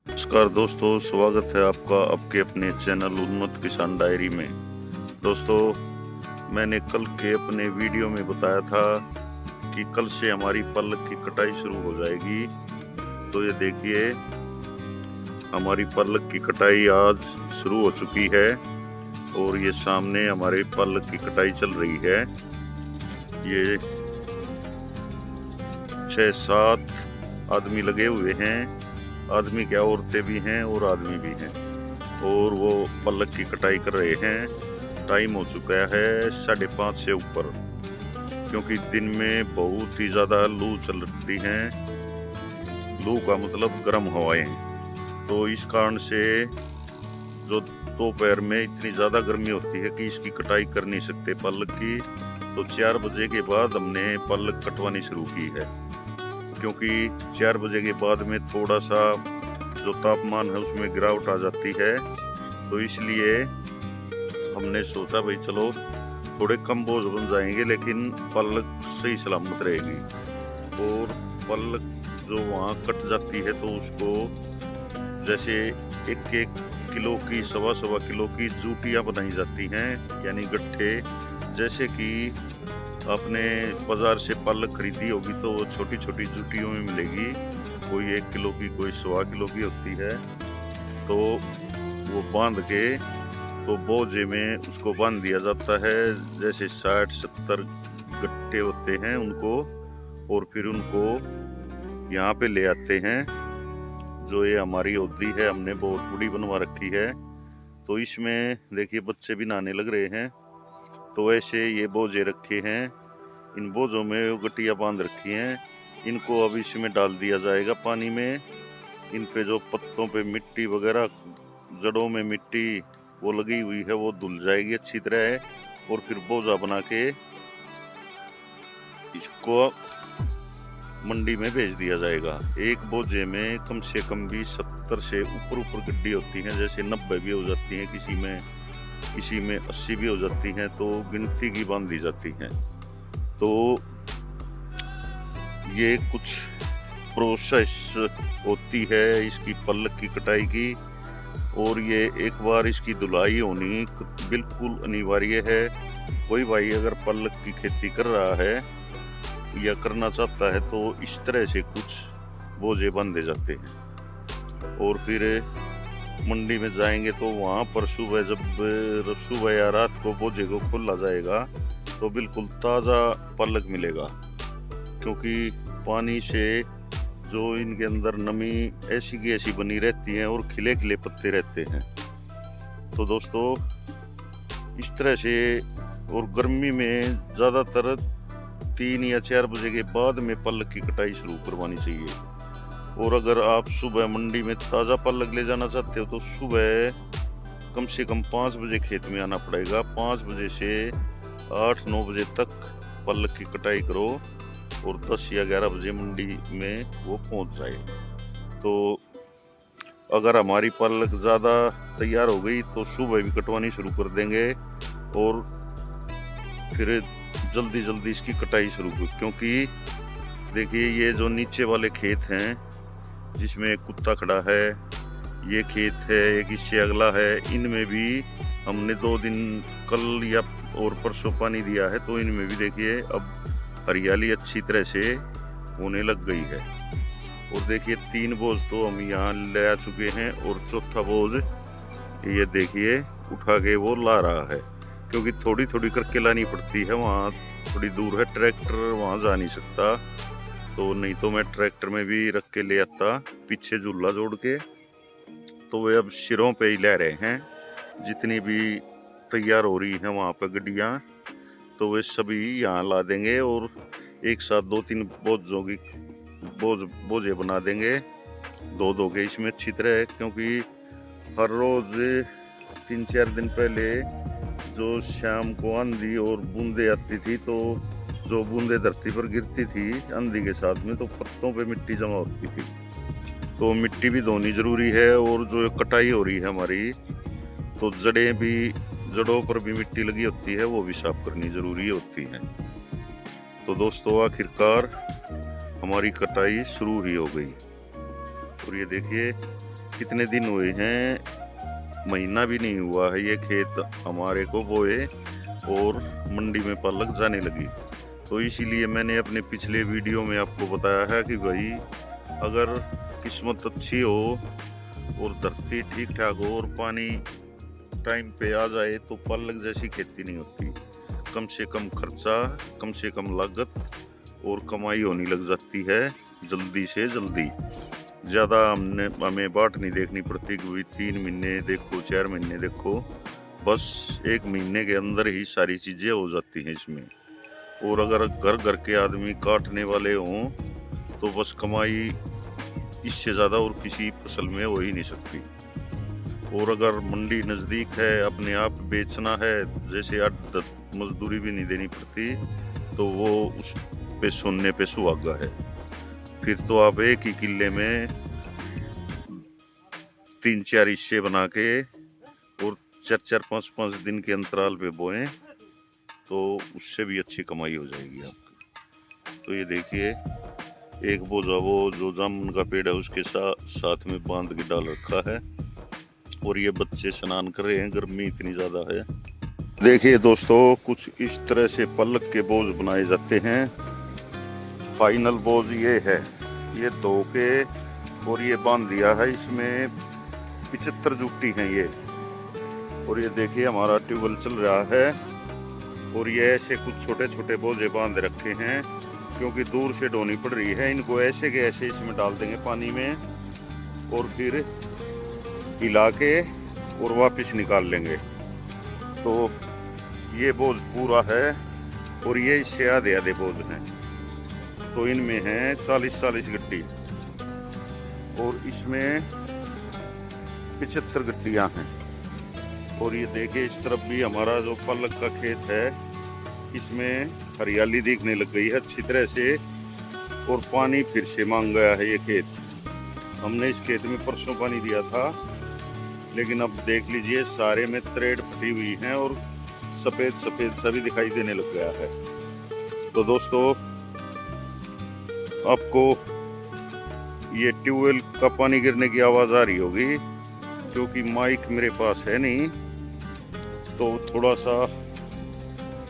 नमस्कार दोस्तों, स्वागत है आपका आपके अपने चैनल उन्नत किसान डायरी में। दोस्तों, मैंने कल के अपने वीडियो में बताया था कि कल से हमारी पालक की कटाई शुरू हो जाएगी। तो ये देखिए, हमारी पालक की कटाई आज शुरू हो चुकी है और ये सामने हमारे पालक की कटाई चल रही है। ये 6-7 आदमी लगे हुए हैं। आदमी क्या, औरतें भी हैं और आदमी भी हैं, और वो पालक की कटाई कर रहे हैं। टाइम हो चुका है 5:30 से ऊपर, क्योंकि दिन में बहुत ही ज़्यादा लू चलती है। लू का मतलब गर्म हवाएं। तो इस कारण से जो दोपहर में इतनी ज़्यादा गर्मी होती है कि इसकी कटाई कर नहीं सकते पालक की। तो 4 बजे के बाद हमने पालक कटवानी शुरू की है, क्योंकि 4 बजे के बाद में थोड़ा सा जो तापमान है उसमें गिरावट आ जाती है। तो इसलिए हमने सोचा भाई चलो थोड़े कम बोझ बन जाएंगे, लेकिन पालक सही सलामत रहेगी। और पालक जो वहाँ कट जाती है तो उसको जैसे 1-1 किलो की 1.25 किलो की जूटियाँ बनाई जाती हैं, यानी गट्ठे। जैसे कि आपने बाजार से पालक खरीदी होगी तो वो छोटी छोटी जूटियों में मिलेगी। कोई 1 किलो की, कोई 1.25 किलो की होती है। तो वो बांध के तो बोझे में उसको बांध दिया जाता है। जैसे 60-70 गट्टे होते हैं उनको, और फिर उनको यहाँ पे ले आते हैं। जो ये हमारी होदी है, हमने बहुत बड़ी बनवा रखी है। तो इसमें देखिए बच्चे भी नहाने लग रहे हैं। तो ऐसे ये बोझे रखे हैं, इन बोझों में वो गट्टियाँ बांध रखी हैं। इनको अब इसमें डाल दिया जाएगा पानी में। इन पे जो पत्तों पे मिट्टी वगैरह, जड़ों में मिट्टी वो लगी हुई है, वो धुल जाएगी अच्छी तरह। और फिर बोझा बना के इसको मंडी में भेज दिया जाएगा। एक बोझे में कम से कम भी 70 से ऊपर गड्डी होती हैं। जैसे 90 भी हो जाती हैं, किसी में 80 भी हो जाती हैं। तो गिनती की बांधी जाती हैं। तो ये कुछ प्रोसेस होती है इसकी पालक की कटाई की, और ये एक बार इसकी धुलाई होनी बिल्कुल अनिवार्य है। कोई भाई अगर पालक की खेती कर रहा है या करना चाहता है तो इस तरह से कुछ बोझे बांधे जाते हैं। और फिर मंडी में जाएंगे तो वहाँ पर सुबह या रात को बोझे को खोला जाएगा तो बिल्कुल ताज़ा पालक मिलेगा, क्योंकि पानी से जो इनके अंदर नमी ऐसी की ऐसी बनी रहती है और खिले खिले पत्ते रहते हैं। तो दोस्तों, इस तरह से, और गर्मी में ज़्यादातर 3 या 4 बजे के बाद में पालक की कटाई शुरू करवानी चाहिए। और अगर आप सुबह मंडी में ताज़ा पालक ले जाना चाहते हो तो सुबह कम से कम 5 बजे खेत में आना पड़ेगा। 5 बजे से 8-9 बजे तक पालक की कटाई करो और 10 या 11 बजे मंडी में वो पहुंच जाए। तो अगर हमारी पालक ज़्यादा तैयार हो गई तो सुबह भी कटवानी शुरू कर देंगे, और फिर जल्दी जल्दी इसकी कटाई शुरू कर। क्योंकि देखिए, ये जो नीचे वाले खेत हैं जिसमें एक कुत्ता खड़ा है, ये खेत है, एक इससे अगला है, इनमें भी हमने 2 दिन कल या और परसों पानी दिया है। तो इनमें भी देखिए अब हरियाली अच्छी तरह से होने लग गई है। और देखिए 3 बोझ तो हम यहाँ ले आ चुके हैं, और चौथा बोझ ये देखिए उठा के वो ला रहा है, क्योंकि थोड़ी थोड़ी करके लानी पड़ती है। वहाँ थोड़ी दूर है, ट्रैक्टर वहाँ जा नहीं सकता। तो नहीं तो मैं ट्रैक्टर में भी रख के ले आता, पीछे झूला जोड़ के। तो वे अब सिरों पे ही ले रहे हैं। जितनी भी तैयार हो रही हैं वहाँ पे गड्डियाँ, तो वे सभी यहाँ ला देंगे और एक साथ 2-3 बोझे बना देंगे, 2-2 के इसमें अच्छी तरह। क्योंकि हर रोज 3-4 दिन पहले जो शाम को आंधी और बूंदे आती थी, तो जो बूंदे धरती पर गिरती थी आंधी के साथ में, तो पत्तों पे मिट्टी जमा होती थी। तो मिट्टी भी धोनी जरूरी है। और जो कटाई हो रही है हमारी, तो जड़ों पर भी मिट्टी लगी होती है, वो भी साफ करनी जरूरी होती है। तो दोस्तों, आखिरकार हमारी कटाई शुरू ही हो गई। और ये देखिए कितने दिन हुए हैं, महीना भी नहीं हुआ है ये खेत हमारे को बोए और मंडी में पालक जाने लगी। तो इसीलिए मैंने अपने पिछले वीडियो में आपको बताया है कि भाई अगर किस्मत अच्छी हो और धरती ठीक ठाक हो और पानी टाइम पे आ जाए तो पालक जैसी खेती नहीं होती। कम से कम खर्चा, कम से कम लागत और कमाई होने लग जाती है जल्दी से जल्दी। ज़्यादा हमें बाट नहीं देखनी पड़ती कि 3 महीने देखो 4 महीने देखो, बस 1 महीने के अंदर ही सारी चीज़ें हो जाती हैं इसमें। और अगर घर घर के आदमी काटने वाले हों तो बस कमाई इससे ज़्यादा और किसी फसल में हो ही नहीं सकती। और अगर मंडी नज़दीक है, अपने आप बेचना है, जैसे 8-10 मजदूरी भी नहीं देनी पड़ती, तो वो उस पे सोने पे सुहागा है। फिर तो आप एक ही किले में 3-4 हिस्से बना के और 4-4, 5-5 दिन के अंतराल पे बोएं तो उससे भी अच्छी कमाई हो जाएगी आपकी। तो ये देखिए एक बोझा वो जो जामुन का पेड़ है उसके साथ में बांध के डाल रखा है और ये बच्चे स्नान कर रहे हैं, गर्मी इतनी ज़्यादा है। देखिए दोस्तों, कुछ इस तरह से पल्लक के बोझ बनाए जाते हैं। फाइनल बोझ ये है, ये धो के और ये बांध दिया है। इसमें 75 जुट्टी हैं ये। और ये देखिए हमारा ट्यूबवेल चल रहा है और ये ऐसे कुछ छोटे छोटे बोझे बांध रखे हैं क्योंकि दूर से ढोनी पड़ रही है। इनको ऐसे के ऐसे इसमें डाल देंगे पानी में और फिर हिला के और वापस निकाल लेंगे। तो ये बोझ पूरा है और ये इससे आधे आधे बोझ हैं। तो इनमें हैं 40-40 गड्डी और इसमें 75 गड्डियां हैं। और ये देखिए इस तरफ भी हमारा जो पालक का खेत है, इसमें हरियाली दिखने लग गई है अच्छी तरह से और पानी फिर से मांग गया है ये खेत। हमने इस खेत में परसों पानी दिया था, लेकिन अब देख लीजिए सारे में त्रेड़ फटी हुई हैं और सफ़ेद सफ़ेद सा भी दिखाई देने लग गया है। तो दोस्तों, आपको ये ट्यूबवेल का पानी गिरने की आवाज़ आ रही होगी क्योंकि माइक मेरे पास है नहीं, तो थोड़ा सा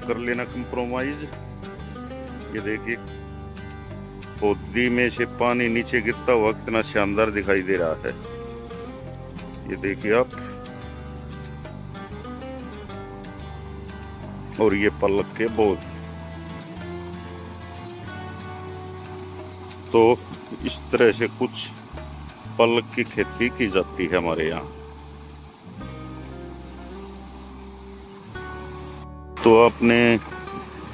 कर लेना कंप्रोमाइज। ये देखिए पौधी में से पानी नीचे गिरता हुआ कितना शानदार दिखाई दे रहा है। ये देखिए आप, और ये पल्लक के बोझ। तो इस तरह से कुछ पल्लक की खेती की जाती है हमारे यहाँ। तो आपने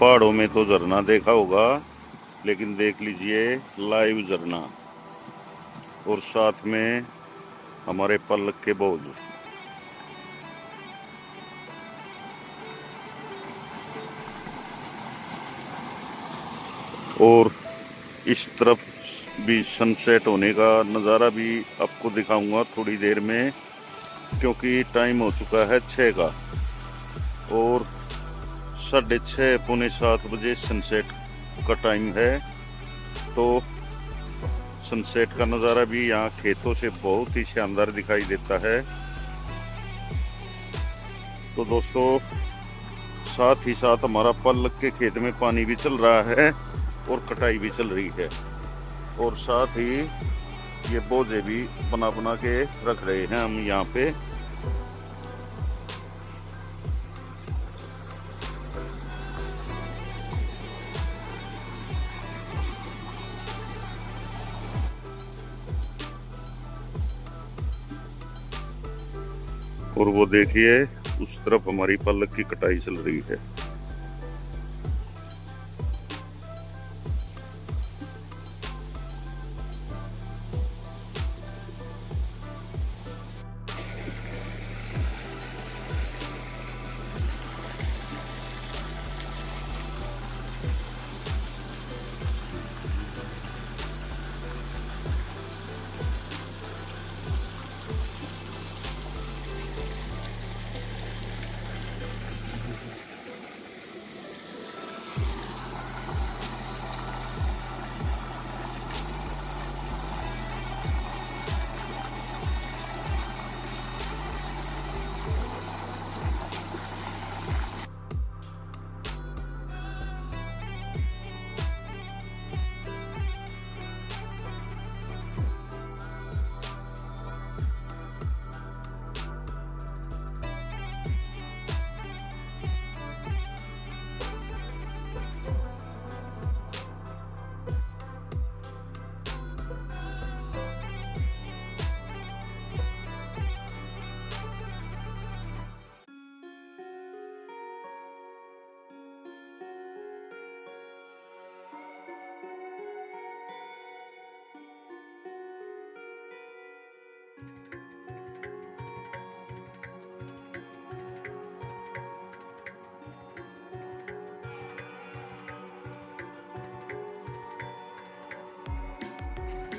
पहाड़ों में तो झरना देखा होगा, लेकिन देख लीजिए लाइव झरना और साथ में हमारे पल्लक के बोझ। और इस तरफ भी सनसेट होने का नज़ारा भी आपको दिखाऊंगा थोड़ी देर में, क्योंकि टाइम हो चुका है 6 का और 6:30 पौने 7 बजे सनसेट का टाइम है। तो सनसेट का नज़ारा भी यहाँ खेतों से बहुत ही शानदार दिखाई देता है। तो दोस्तों, साथ ही साथ हमारा पल्लक के खेत में पानी भी चल रहा है और कटाई भी चल रही है और साथ ही ये बोझे भी बना बना के रख रहे हैं हम यहाँ पे। और वो देखिए उस तरफ हमारी पल्लक की कटाई चल रही है।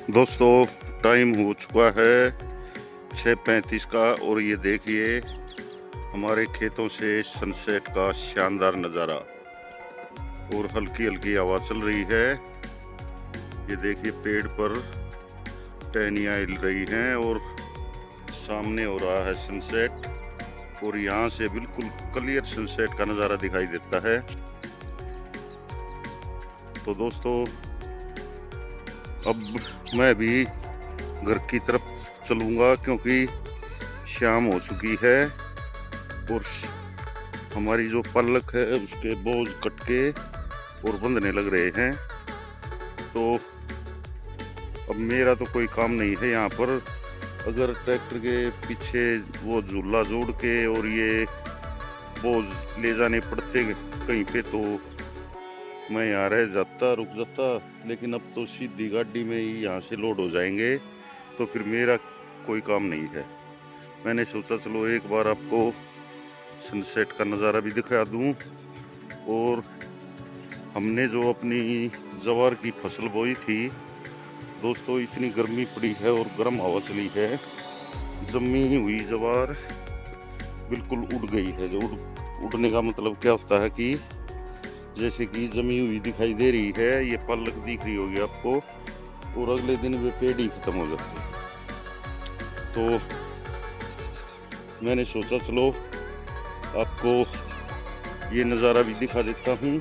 दोस्तों टाइम हो चुका है 6:35 का और ये देखिए हमारे खेतों से सनसेट का शानदार नज़ारा और हल्की हल्की हवा चल रही है। ये देखिए पेड़ पर टहनियाँ हिल रही हैं और सामने हो रहा है सनसेट और यहाँ से बिल्कुल क्लियर सनसेट का नज़ारा दिखाई देता है। तो दोस्तों अब मैं भी घर की तरफ चलूँगा क्योंकि शाम हो चुकी है और हमारी जो पलक है उसके बोझ कट के और बंधने लग रहे हैं। तो अब मेरा तो कोई काम नहीं है यहाँ पर। अगर ट्रैक्टर के पीछे वो झूला जोड़ के और ये बोझ ले जाने पड़ते कहीं पे तो मैं यहाँ रह जाता, रुक जाता, लेकिन अब तो सीधी गाड़ी में ही यहाँ से लोड हो जाएंगे तो फिर मेरा कोई काम नहीं है। मैंने सोचा चलो एक बार आपको सनसेट का नज़ारा भी दिखा दूँ। और हमने जो अपनी ज्वार की फसल बोई थी दोस्तों, इतनी गर्मी पड़ी है और गर्म हवा चली है, जमी हुई ज्वार बिल्कुल उड़ गई है। जो उड़ने का मतलब क्या होता है कि जैसे कि जमी हुई दिखाई दे रही है, ये पलक दिख रही होगी आपको और अगले दिन वे पेड़ ही खत्म हो जाते हैं। तो मैंने सोचा चलो आपको ये नज़ारा भी दिखा देता हूँ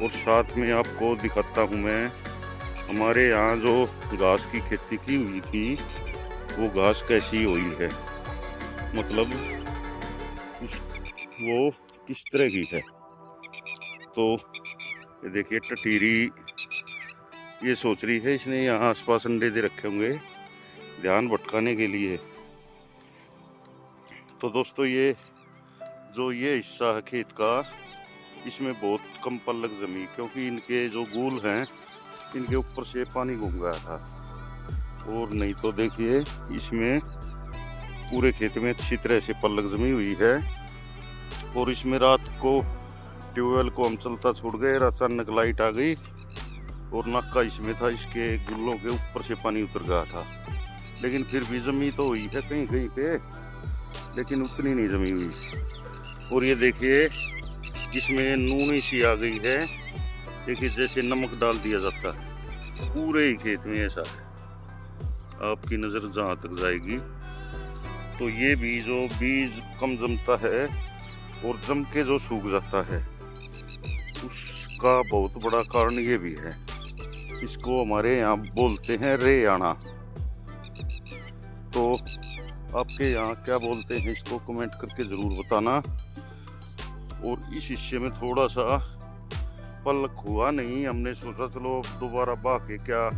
और साथ में आपको दिखाता हूँ मैं हमारे यहाँ जो घास की खेती की हुई थी वो घास कैसी हुई है, मतलब वो किस तरह की है। तो ये देखिए टटीरी ये सोच रही है इसने यहाँ आसपास अंडे दे रखे होंगे ध्यान भटकाने के लिए। तो दोस्तों ये जो ये हिस्सा है खेत का, इसमें बहुत कम पलक जमी क्योंकि इनके जो गूल हैं इनके ऊपर से पानी घूम गया था। और नहीं तो देखिए इसमें पूरे खेत में अच्छी तरह से पलक जमी हुई है। और इसमें रात को ट्यूबवेल को हम चलता छोड़ गए, अचानक लाइट आ गई और नक्का इसमें था, इसके गुल्लों के ऊपर से पानी उतर गया था। लेकिन फिर भी जमी तो हुई है कहीं कहीं पे, लेकिन उतनी नहीं जमी हुई। और ये देखिए इसमें नूनी सी आ गई है, देखिए जैसे नमक डाल दिया जाता है। पूरे ही खेत में ऐसा है, आपकी नज़र जहाँ तक जाएगी। तो ये भी जो बीज कम जमता है और जम के जो सूख जाता है उसका बहुत बड़ा कारण ये भी है। इसको हमारे यहाँ बोलते हैं रेयाना। तो आपके यहाँ क्या बोलते हैं इसको कमेंट करके ज़रूर बताना। और इस हिस्से में थोड़ा सा पलक हुआ नहीं, हमने सोचा चलो अब दोबारा बा के क्या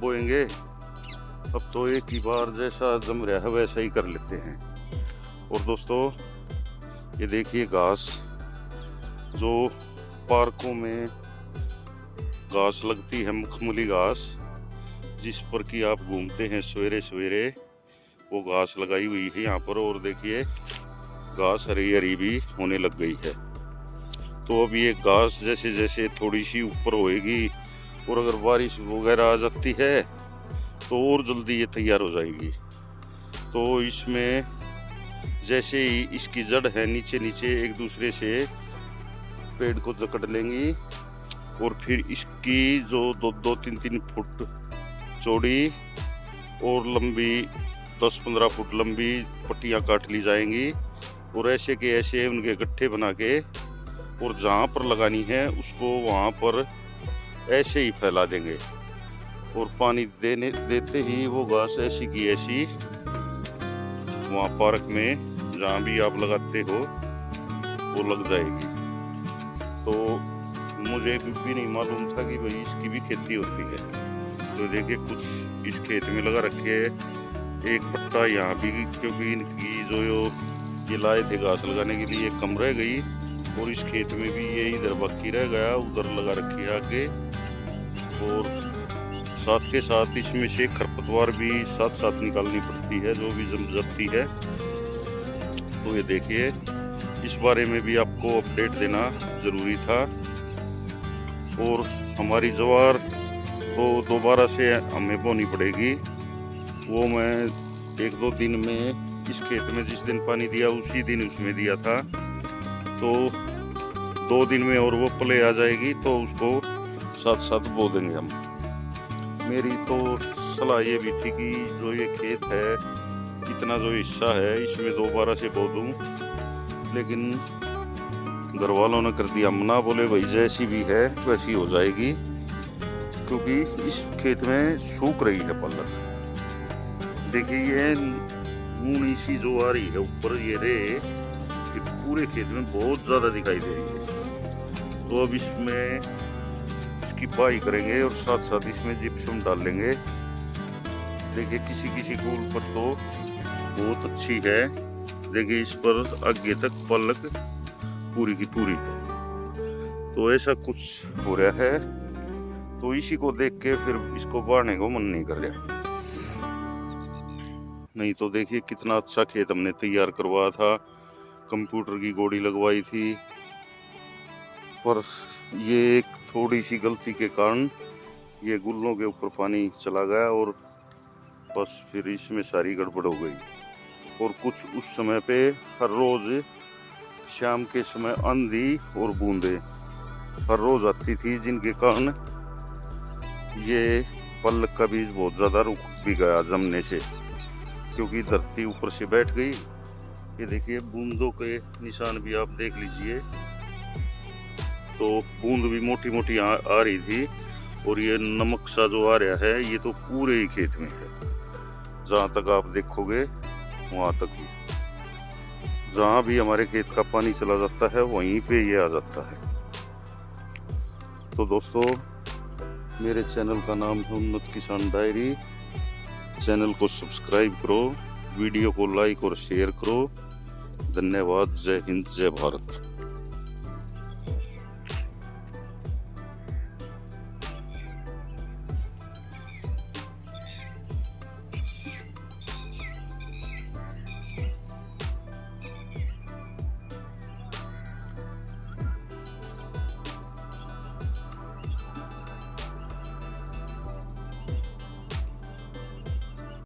बोएंगे, अब तो एक ही बार जैसा जम रहा है वैसा ही कर लेते हैं। और दोस्तों ये देखिए घास, जो पार्कों में घास लगती है, मखमली घास जिस पर कि आप घूमते हैं सवेरे सवेरे, वो घास लगाई हुई है यहाँ पर। और देखिए घास हरी हरी भी होने लग गई है। तो अब ये घास जैसे जैसे थोड़ी सी ऊपर होएगी और अगर बारिश वगैरह आ जाती है तो और जल्दी ये तैयार हो जाएगी। तो इसमें जैसे ही इसकी जड़ है नीचे नीचे एक दूसरे से पेड़ को जकड़ लेंगी और फिर इसकी जो 2-3 फुट चौड़ी और लंबी 10-15 फुट लंबी पट्टियाँ काट ली जाएंगी और ऐसे के ऐसे उनके गट्ठे बना के और जहाँ पर लगानी है उसको वहाँ पर ऐसे ही फैला देंगे। और पानी देते ही वो घास ऐसी की ऐसी वहाँ पार्क में जहाँ भी आप लगाते हो वो लग जाएगी। तो मुझे भी नहीं मालूम था कि भाई इसकी भी खेती होती है। तो देखिए कुछ इस खेत में लगा रखे है, एक पट्टा यहाँ भी, क्योंकि इनकी जो ये लाए थे घास लगाने के लिए कम रह गई और इस खेत में भी ये इधर बाकी रह गया, उधर लगा रखी है आगे। और साथ के साथ इसमें से खरपतवार भी साथ साथ निकालनी पड़ती है जो भी जम जाती है। तो ये देखिए इस बारे में भी आपको अपडेट देना ज़रूरी था। और हमारी ज्वार तो दोबारा से हमें बोनी पड़ेगी। वो मैं 1-2 दिन में इस खेत में जिस दिन पानी दिया उसी दिन उसमें दिया था, तो 2 दिन में और वो पले आ जाएगी, तो उसको साथ साथ बो देंगे हम। मेरी तो सलाह ये भी थी कि जो ये खेत है, इतना जो हिस्सा है, इसमें दोबारा से बो दूं, लेकिन घर वालों ने कर दिया मना। बोले भाई जैसी भी है वैसी हो जाएगी, क्योंकि इस खेत में सूख रही है पलक। देखिए ये नूनी सी जो आ रही है ऊपर, ये रे ये पूरे खेत में बहुत ज्यादा दिखाई दे रही है। तो अब इसमें इसकी बाई करेंगे और साथ साथ इसमें जिप्सम डालेंगे। देखिए किसी किसी कूल पर तो बहुत अच्छी है। देखिए इस पर आगे तक पलक पूरी की पूरी है। तो ऐसा कुछ हो रहा है, तो इसी को देख के फिर इसको बाढ़ने को मन नहीं कर रहा। नहीं तो देखिए कितना अच्छा खेत हमने तैयार करवाया था, कंप्यूटर की गोड़ी लगवाई थी, पर ये एक थोड़ी सी गलती के कारण ये गुल्लों के ऊपर पानी चला गया और बस फिर इसमें सारी गड़बड़ हो गई। और कुछ उस समय पे हर रोज शाम के समय आंधी और बूंदे हर रोज आती थी, जिनके कारण ये पलक का बीज बहुत ज्यादा रुक भी गया जमने से, क्योंकि धरती ऊपर से बैठ गई। ये देखिए बूंदों के निशान भी आप देख लीजिए, तो बूंद भी मोटी मोटी आ रही थी। और ये नमक सा जो आ रहा है, ये तो पूरे ही खेत में है। जहाँ तक आप देखोगे वहाँ तक ही, जहाँ भी हमारे खेत का पानी चला जाता है वहीं पे ये आ जाता है। तो दोस्तों, मेरे चैनल का नाम है उन्नत किसान डायरी। चैनल को सब्सक्राइब करो, वीडियो को लाइक और शेयर करो। धन्यवाद। जय हिंद, जय भारत।